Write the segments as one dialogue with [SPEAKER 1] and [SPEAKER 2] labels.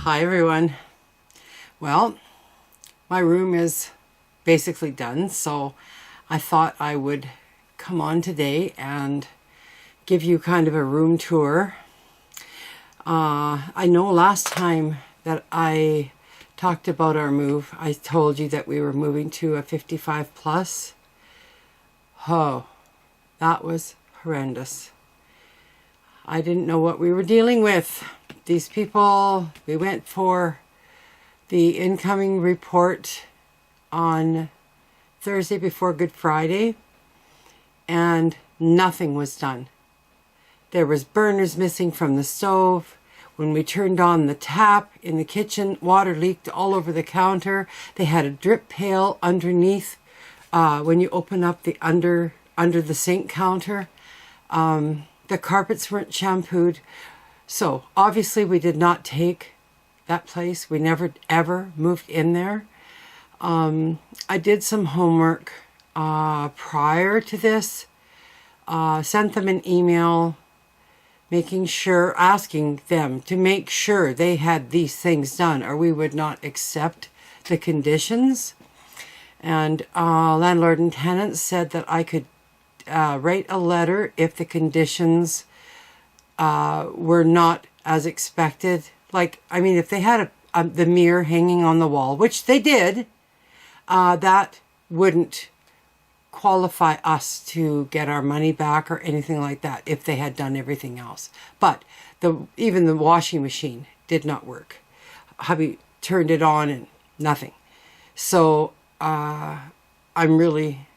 [SPEAKER 1] Hi everyone. Well, my room is basically done, so I thought I would come on today and give you kind of a room tour. I know last time that I talked about our move, I told you that we were moving to a 55 plus. Oh, that was horrendous. I didn't know what we were dealing with. These people, we went for the incoming report on Thursday before Good Friday, and nothing was done. There was burners missing from the stove. When we turned on the tap in the kitchen, water leaked all over the counter. They had a drip pail underneath when you open up the under the sink counter. The carpets weren't shampooed. So obviously we did not take that place. We never ever moved in there. I did some homework prior to this. Sent them an email asking them to make sure they had these things done or we would not accept the conditions. And landlord and tenant said that I could write a letter if the conditions were not as expected. Like, I mean, if they had the mirror hanging on the wall, which they did, that wouldn't qualify us to get our money back or anything like that if they had done everything else. But even the washing machine did not work. Hubby turned it on and nothing. So I'm really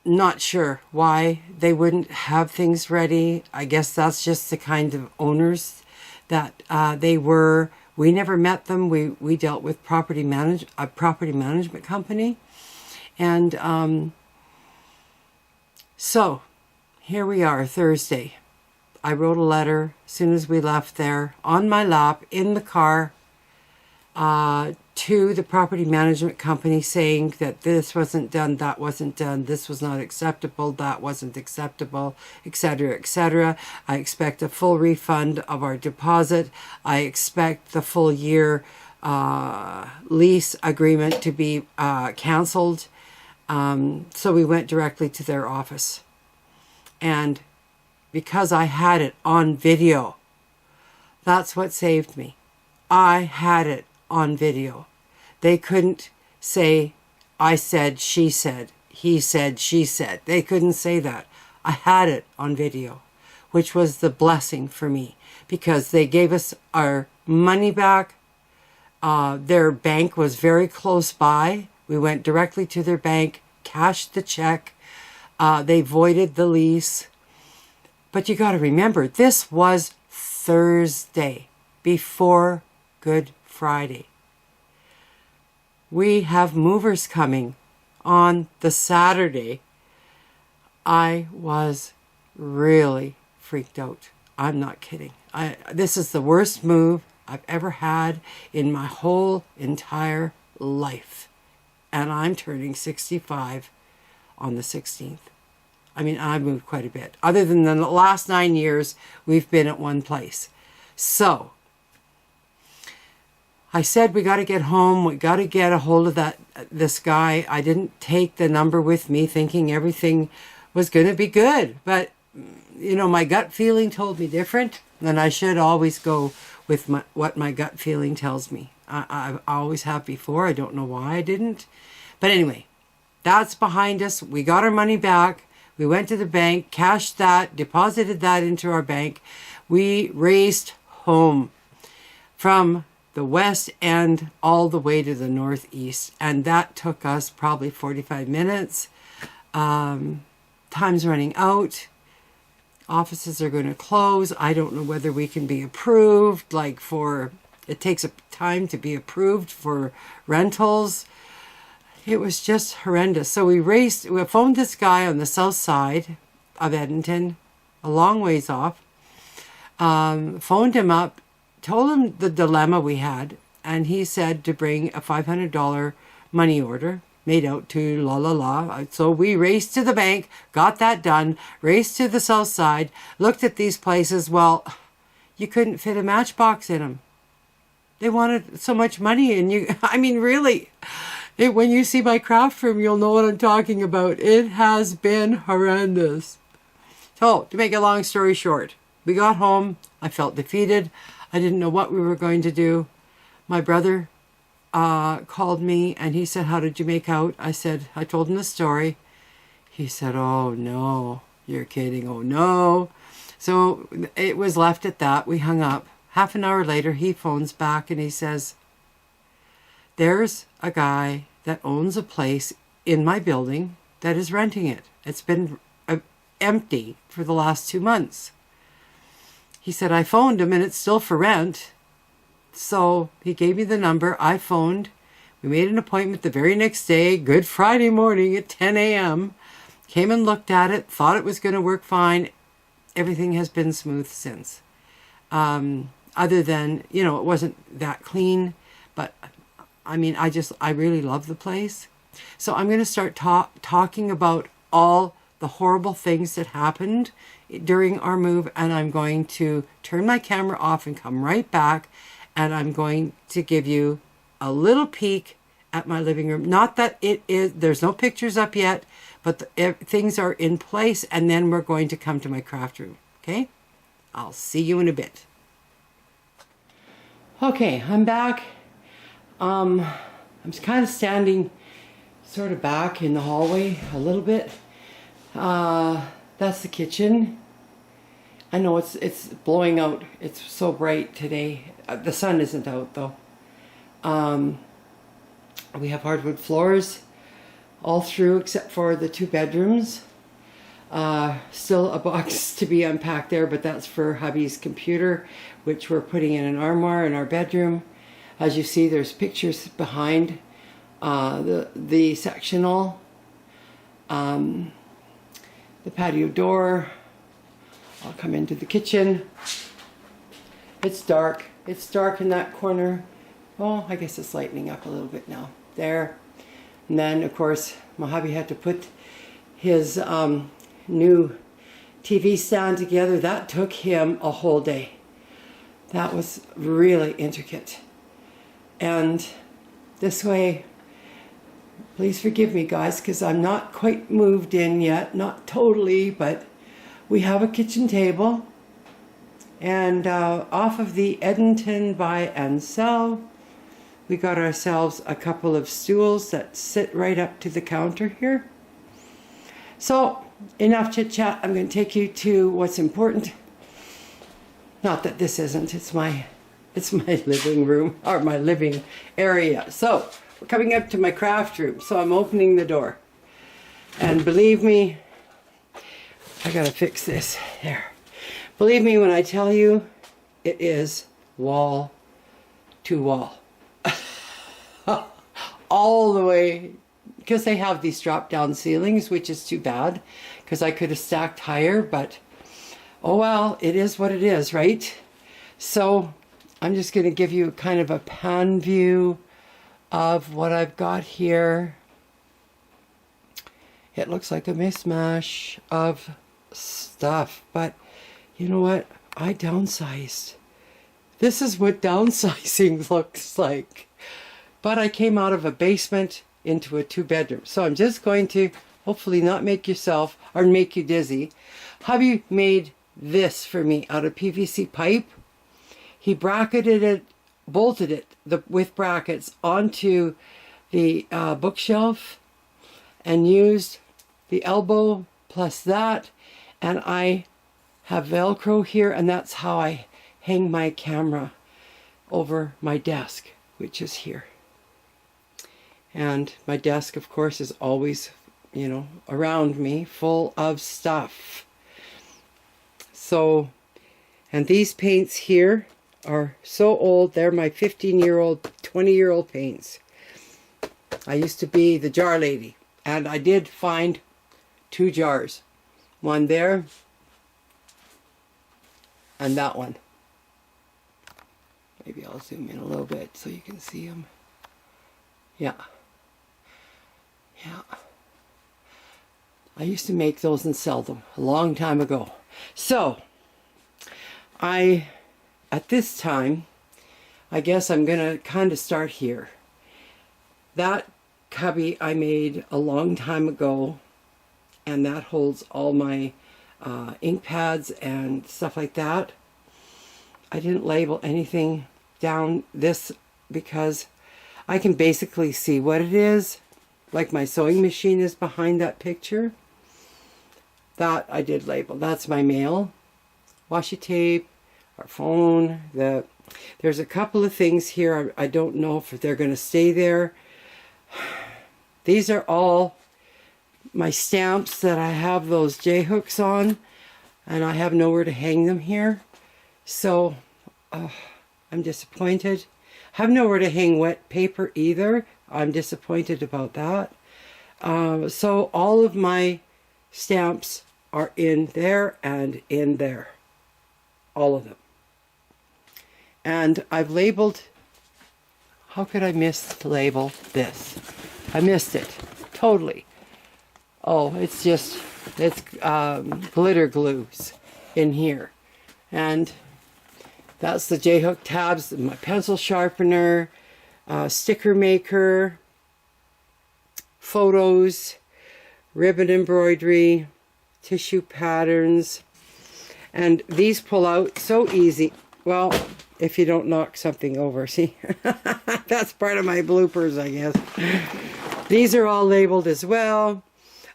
[SPEAKER 1] not sure why they wouldn't have things ready. I guess that's just the kind of owners that they were. We never met them. We dealt with a property management company. And so here we are, Thursday. I wrote a letter as soon as we left there on my lap in the car to the property management company saying that this wasn't done, that wasn't done, this was not acceptable, that wasn't acceptable, etc., etc. I expect a full refund of our deposit. I expect the full year lease agreement to be canceled. So we went directly to their office. And because I had it on video, that's what saved me. I had it on video. They couldn't say, I said, she said, he said, she said. They couldn't say that. I had it on video, which was the blessing for me because they gave us our money back. Their bank was very close by. We went directly to their bank, cashed the check. They voided the lease. But you got to remember, this was Thursday before Good Friday. We have movers coming on the Saturday. I was really freaked out. I'm not kidding. This is the worst move I've ever had in my whole entire life. And I'm turning 65 on the 16th. I mean, I've moved quite a bit. Other than the last 9 years, we've been at one place. So I said, we got to get home. We got to get a hold of this guy. I didn't take the number with me thinking everything was going to be good. But, you know, my gut feeling told me different. And I should always go with what my gut feeling tells me. I always have before. I don't know why I didn't. But anyway, that's behind us. We got our money back. We went to the bank, cashed that, deposited that into our bank. We raced home from the west end all the way to the northeast. And that took us probably 45 minutes. Time's running out. Offices are going to close. I don't know whether we can be approved. It takes a time to be approved for rentals. It was just horrendous. So we phoned this guy on the south side of Edmonton, a long ways off. Phoned him up, told him the dilemma we had, and he said to bring a $500 money order made out to la la la. So we raced to the bank, got that done, raced to the south side, looked at these places. Well, you couldn't fit a matchbox in them. They wanted so much money, and you, I mean, really, when you see my craft room, you'll know what I'm talking about. It has been horrendous. So, to make a long story short, we got home. I felt defeated. I didn't know what we were going to do. My brother called me, and he said, how did you make out? I told him the story. He said, oh, no, you're kidding. Oh, no. So, it was left at that. We hung up. Half an hour later, he phones back and he says, there's a guy that owns a place in my building that is renting it. It's been empty for the last 2 months. He said, I phoned him and it's still for rent. So he gave me the number. I phoned. We made an appointment the very next day, Good Friday morning at 10 a.m. Came and looked at it, thought it was going to work fine. Everything has been smooth since. Other than, you know, it wasn't that clean, but I mean, I really love the place. So I'm going to start talking about all the horrible things that happened during our move, and I'm going to turn my camera off and come right back, and I'm going to give you a little peek at my living room. Not that there's no pictures up yet, but things are in place, and then we're going to come to my craft room. Okay? I'll see you in a bit. Okay, I'm back. I'm kind of standing sort of back in the hallway a little bit. That's the kitchen. I know it's blowing out. It's so bright today. The sun isn't out though. We have hardwood floors all through except for the 2 bedrooms. Still a box to be unpacked there, but that's for hubby's computer, which we're putting in an armoire in our bedroom. As you see, there's pictures behind the sectional, the patio door. I'll come into the kitchen. It's dark. It's dark in that corner. Oh, I guess it's lightening up a little bit now. There. And then, of course, my hubby had to put his new TV stand together. That took him a whole day. That was really intricate. And this way, please forgive me guys, because I'm not quite moved in yet, not totally, but we have a kitchen table. And off of the Edmonton buy and sell, we got ourselves a couple of stools that sit right up to the counter here. So, enough chit chat. I'm going to take you to what's important. Not that this isn't. It's my living room, or my living area. So, we're coming up to my craft room. So I'm opening the door. And believe me, I gotta fix this. There. Believe me when I tell you, it is wall to wall. All the way, because they have these drop down ceilings, which is too bad, because I could have stacked higher, but oh well, it is what it is, right? So I'm just going to give you kind of a pan view of what I've got here. It looks like a mishmash of stuff, but you know what? I downsized. This is what downsizing looks like. But I came out of a basement into a 2-bedroom. So I'm just going to hopefully not make yourself or make you dizzy. Hubby made this for me out of PVC pipe. He bracketed it, bolted it with brackets onto the bookshelf and used the elbow plus that. And I have Velcro here, and that's how I hang my camera over my desk, which is here. And my desk, of course, is always, you know, around me, full of stuff. So, and these paints here are so old. They're my 15-year-old, 20-year-old paints. I used to be the jar lady, and I did find 2 jars. One there, and that one. Maybe I'll zoom in a little bit so you can see them. Yeah. Yeah. I used to make those and sell them a long time ago. So, at this time, I guess I'm going to kind of start here. That cubby I made a long time ago, and that holds all my ink pads and stuff like that. I didn't label anything down this because I can basically see what it is. Like my sewing machine is behind that picture. That I did label. That's my mail, washi tape, our phone. There's a couple of things here. I don't know if they're going to stay there. These are all my stamps that I have those J-hooks on, and I have nowhere to hang them here. So I'm disappointed. I have nowhere to hang wet paper either. I'm disappointed about that. So all of my stamps are in there and in there. All of them. And I've labeled, how could I mislabel this? I missed it. Totally. Oh, it's glitter glues in here. And that's the J-hook tabs, my pencil sharpener, sticker maker, photos, ribbon embroidery, tissue patterns. And these pull out so easy. Well, if you don't knock something over. See, that's part of my bloopers, I guess. These are all labeled as well.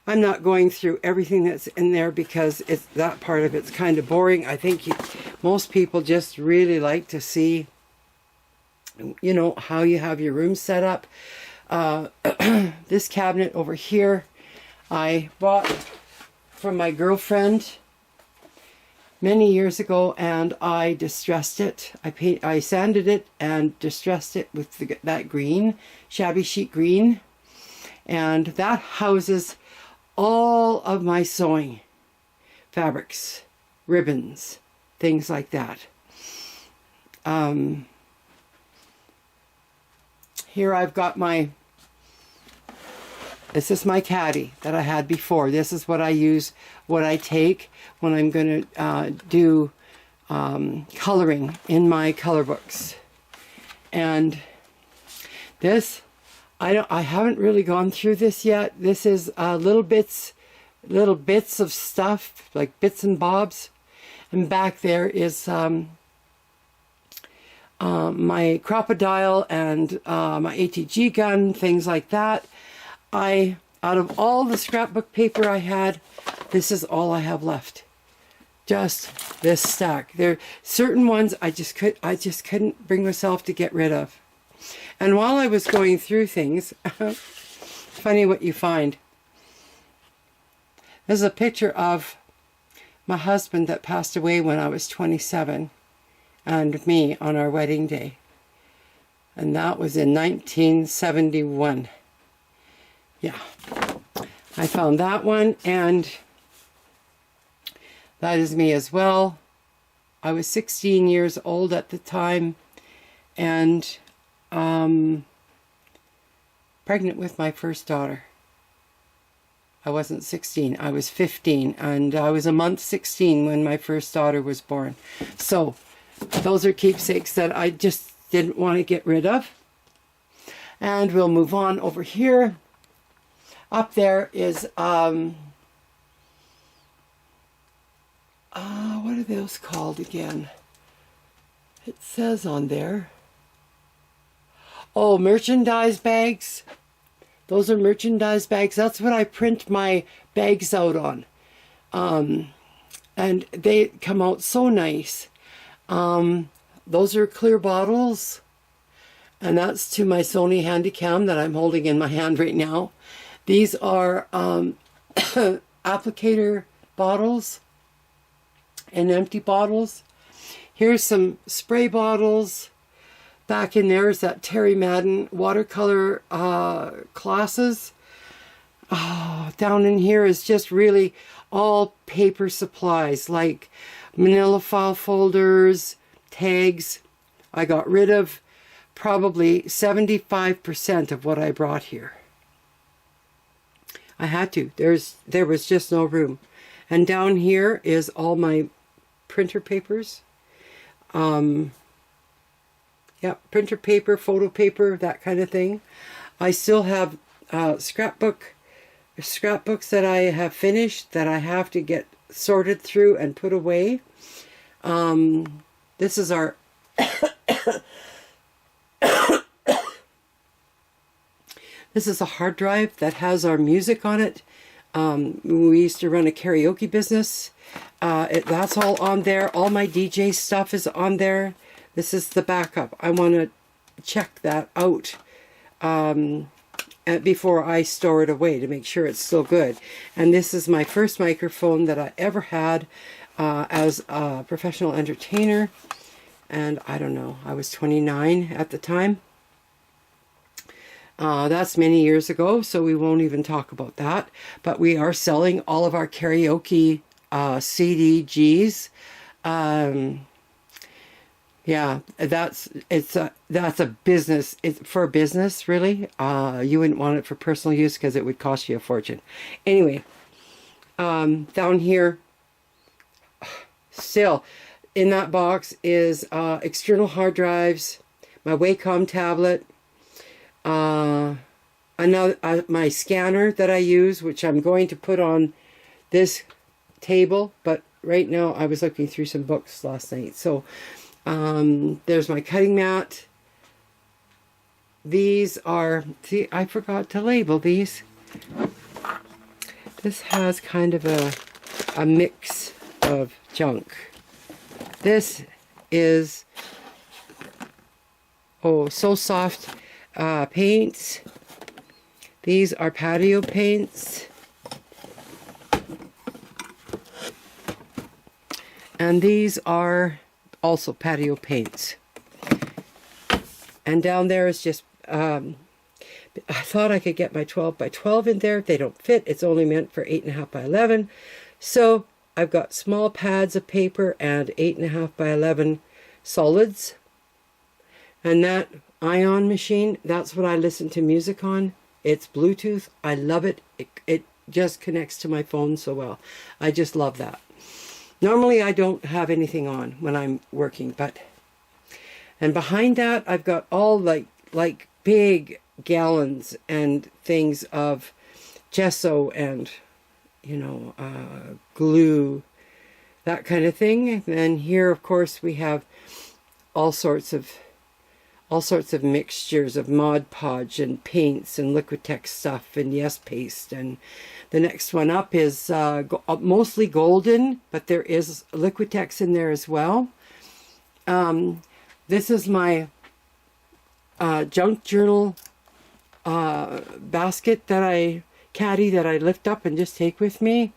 [SPEAKER 1] I'm not going through everything that's in there because that part of it's kind of boring. I think most people just really like to see, you know, how you have your room set up. This cabinet over here, I bought from my girlfriend many years ago, and I distressed it. I sanded it and distressed it with that green, shabby chic green, and that houses all of my sewing fabrics, ribbons, things like that. Here I've got this is my caddy that I had before. This is what I use, what I take when I'm going to do coloring in my color books. And this, I haven't really gone through this yet. This is little bits of stuff, like bits and bobs. And back there is my crocodile and my ATG gun, things like that. Out of all the scrapbook paper I had, this is all I have left. Just this stack. There are certain ones I just couldn't bring myself to get rid of. And while I was going through things, funny what you find. This is a picture of my husband that passed away when I was 27, and me on our wedding day. And that was in 1971. Yeah, I found that one, and that is me as well. I was 16 years old at the time, and pregnant with my first daughter. I wasn't 16, I was 15, and I was a month 16 when my first daughter was born. So those are keepsakes that I just didn't want to get rid of. And we'll move on over here. Up there is, what are those called again? It says on there. Oh, merchandise bags. Those are merchandise bags. That's what I print my bags out on. And they come out so nice. Those are clear bottles. And that's to my Sony Handycam that I'm holding in my hand right now. These are applicator bottles and empty bottles. Here's some spray bottles. Back in there is that Terry Madden watercolor classes. Oh, down in here is just really all paper supplies like manila file folders, tags. I got rid of probably 75% of what I brought here. I had to. There was just no room. And down here is all my printer papers. Yeah, Yeah, printer paper, photo paper, that kind of thing. I still have scrapbooks that I have finished that I have to get sorted through and put away. This is our this is a hard drive that has our music on it. We used to run a karaoke business. That's all on there. All my DJ stuff is on there. This is the backup. I want to check that out before I store it away to make sure it's still good. And this is my first microphone that I ever had as a professional entertainer. And I don't know, I was 29 at the time. That's many years ago, so we won't even talk about that. But we are selling all of our karaoke CDGs. Yeah, that's a business. It's for business, really. You wouldn't want it for personal use because it would cost you a fortune. Anyway, down here, still in that box is external hard drives, my Wacom tablet, another my scanner that I use, which I'm going to put on this table. But right now, I was looking through some books last night, so. There's my cutting mat. These are, see, I forgot to label these. This has kind of a mix of junk. This is, oh, So Soft paints. These are patio paints. And these are also patio paints. And down there is just, I thought I could get my 12 by 12 in there. They don't fit. It's only meant for 8.5 by 11. So I've got small pads of paper and 8.5 by 11 solids. And that ion machine, that's what I listen to music on. It's Bluetooth. I love it. It just connects to my phone so well. I just love that. Normally I don't have anything on when I'm working, and behind that I've got all like big gallons and things of gesso and, you know, glue, that kind of thing. And then here, of course, we have all sorts of mixtures of Mod Podge and paints and Liquitex stuff and Yes Paste. And the next one up is mostly golden, but there is Liquitex in there as well. This is my junk journal basket caddy that I lift up and just take with me.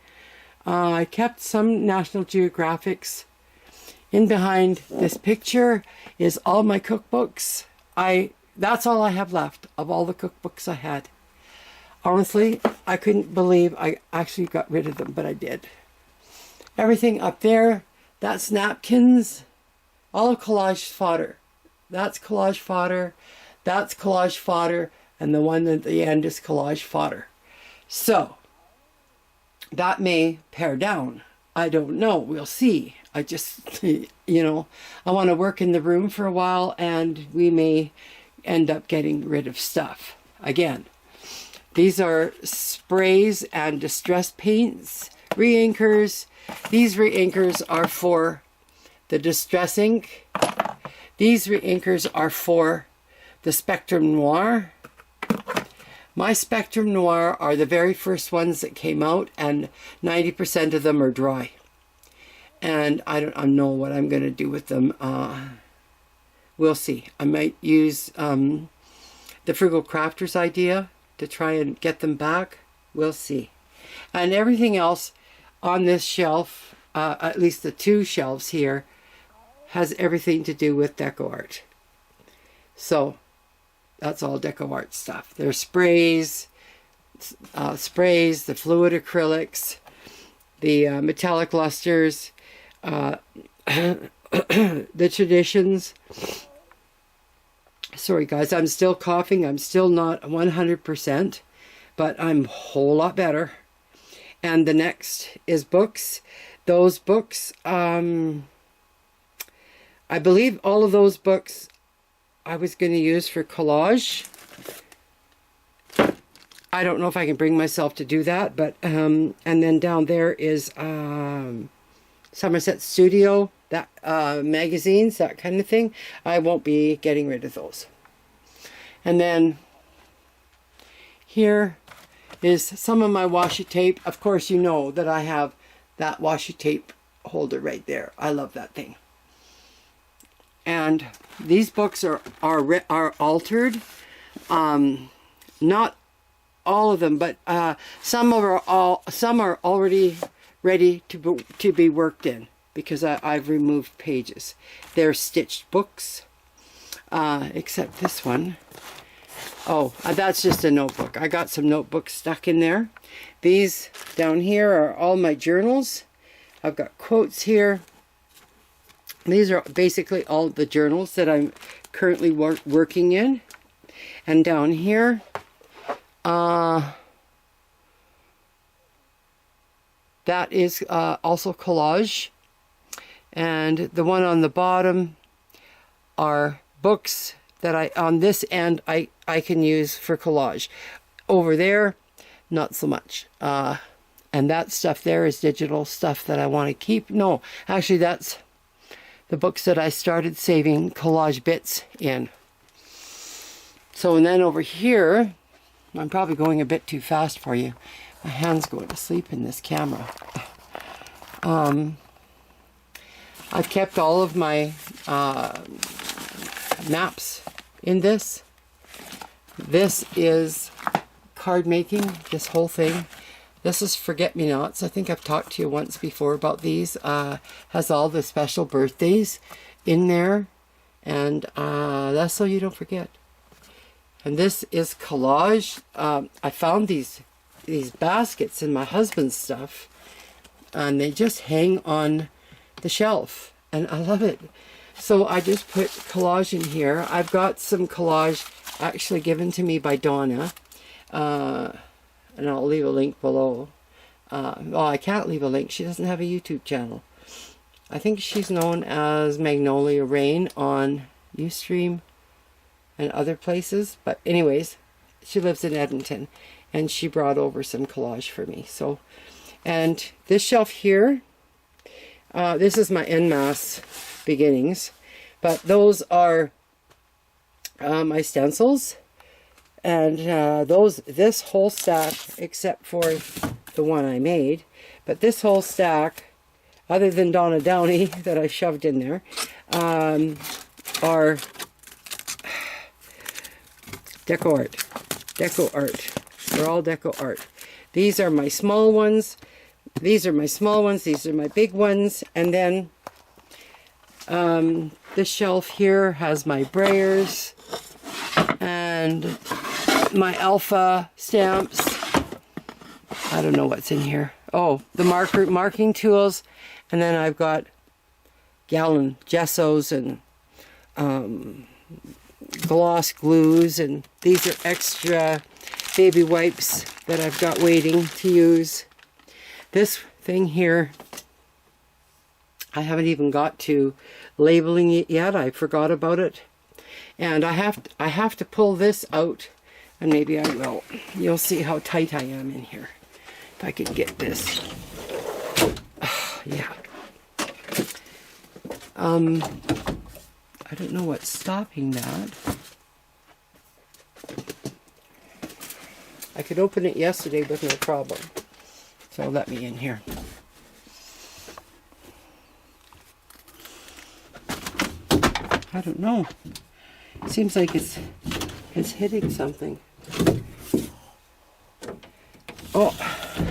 [SPEAKER 1] I kept some National Geographics. In behind this picture is all my cookbooks. That's all I have left of all the cookbooks I had. Honestly, I couldn't believe I actually got rid of them, but I did. Everything up there, that's napkins, all collage fodder. That's collage fodder, that's collage fodder, and the one at the end is collage fodder. So, that may pare down. I don't know. We'll see. I just, you know, I want to work in the room for a while, and we may end up getting rid of stuff. Again, these are sprays and distress paints, re-inkers. These re-inkers are for the distress ink. These re-inkers are for the Spectrum Noir. My Spectrum Noir are the very first ones that came out, and 90% of them are dry. And I don't know what I'm going to do with them. We'll see. I might use the Frugal Crafter's idea to try and get them back. We'll see. And everything else on this shelf, at least the two shelves here, has everything to do with deco art. So that's all deco art stuff. There's sprays, the fluid acrylics, the metallic lusters, the traditions. Sorry guys, I'm still coughing. I'm still not 100%, but I'm a whole lot better. And the next is books. Those books, I believe all of those books I was going to use for collage. I don't know if I can bring myself to do that, but and then down there is Somerset Studio, that magazines, that kind of thing. I won't be getting rid of those. And then here is some of my washi tape. Of course, you know that I have that washi tape holder right there. I love that thing. And these books are altered. Not all of them, but some are already ready to be worked in because I've removed pages. They're stitched books, except this one. Oh, that's just a notebook. I got some notebooks stuck in there. These down here are all my journals. I've got quotes here. These are basically all the journals that I'm currently working in. And down here, that is also collage. And the one on the bottom are books that on this end, I can use for collage. Over there, not so much. And that stuff there is digital stuff that I want to keep. No, actually that's the books that I started saving collage bits in. So, and then over here, I'm probably going a bit too fast for you. My hand's going to sleep in this camera. I've kept all of my maps in this. This is card making, this whole thing. This is forget-me-nots. I think I've talked to you once before about these. Has all the special birthdays in there. And that's so you don't forget. And this is collage. I found these baskets in my husband's stuff. And they just hang on the shelf. And I love it. So I just put collage in here. I've got some collage actually given to me by Donna. And I'll leave a link below. Well, I can't leave a link. She doesn't have a YouTube channel. I think she's known as Magnolia Rain on Ustream and other places. But anyways, she lives in Edmonton. And she brought over some collage for me. So, and this shelf here, this is my en masse beginnings. But those are my stencils. And this whole stack, except for the one I made, but this whole stack, other than Donna Downey that I shoved in there, are deco art. Deco art. They're all deco art. These are my small ones. These are my small ones. These are my big ones. And then this shelf here has my Breyers and my Alpha stamps. I don't know what's in here. Oh, the marking tools. And then I've got gallon gessos and gloss glues. And these are extra baby wipes that I've got waiting to use. This thing here, I haven't even got to labeling it yet. I forgot about it. And I have to pull this out, and maybe I will. You'll see how tight I am in here. If I can get this. Yeah. I don't know what's stopping that. I could open it yesterday with no problem. So let me in here. I don't know. It seems like it's hitting something. Oh,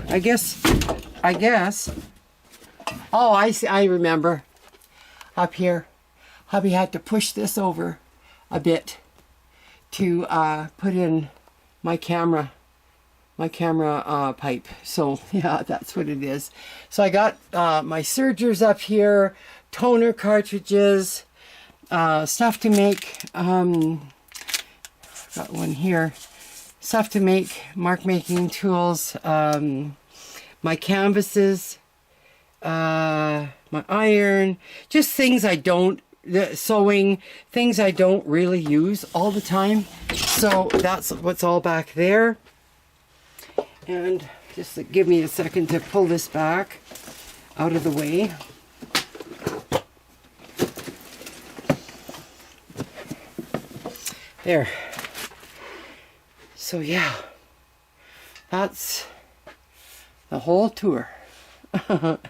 [SPEAKER 1] I guess. Oh, I see. I remember. Up here, hubby had to push this over a bit to put in my camera pipe. So yeah, that's what it is. So I got my sergers up here, toner cartridges, stuff to make. Got one here. Stuff to make, mark making tools, my canvases, my iron, just things I don't the sewing, things I don't really use all the time. So that's what's all back there. And just give me a second to pull this back out of the way. There. So yeah, that's the whole tour.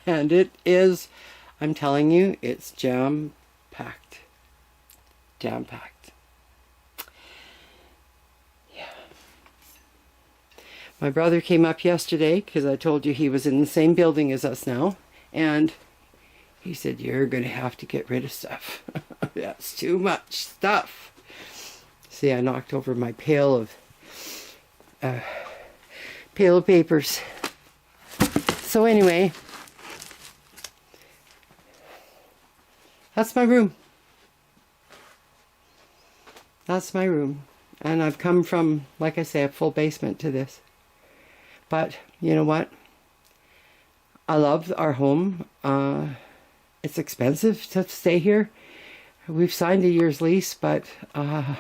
[SPEAKER 1] And it is, I'm telling you, it's jam-packed. Jam-packed. Yeah. My brother came up yesterday because I told you he was in the same building as us now. And he said, you're going to have to get rid of stuff. That's too much stuff. See, I knocked over my pail of papers. So anyway, that's my room. That's my room. And I've come from, like I say, a full basement to this. But you know what? I love our home. It's expensive to stay here. We've signed a year's lease, but I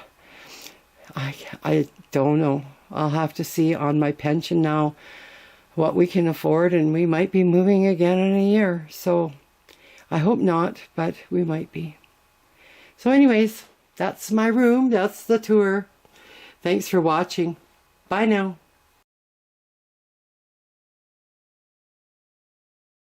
[SPEAKER 1] don't know. I'll have to see on my pension now what we can afford, and we might be moving again in a year. So I hope not, but we might be. So anyways, that's my room. That's the tour. Thanks for watching. Bye now.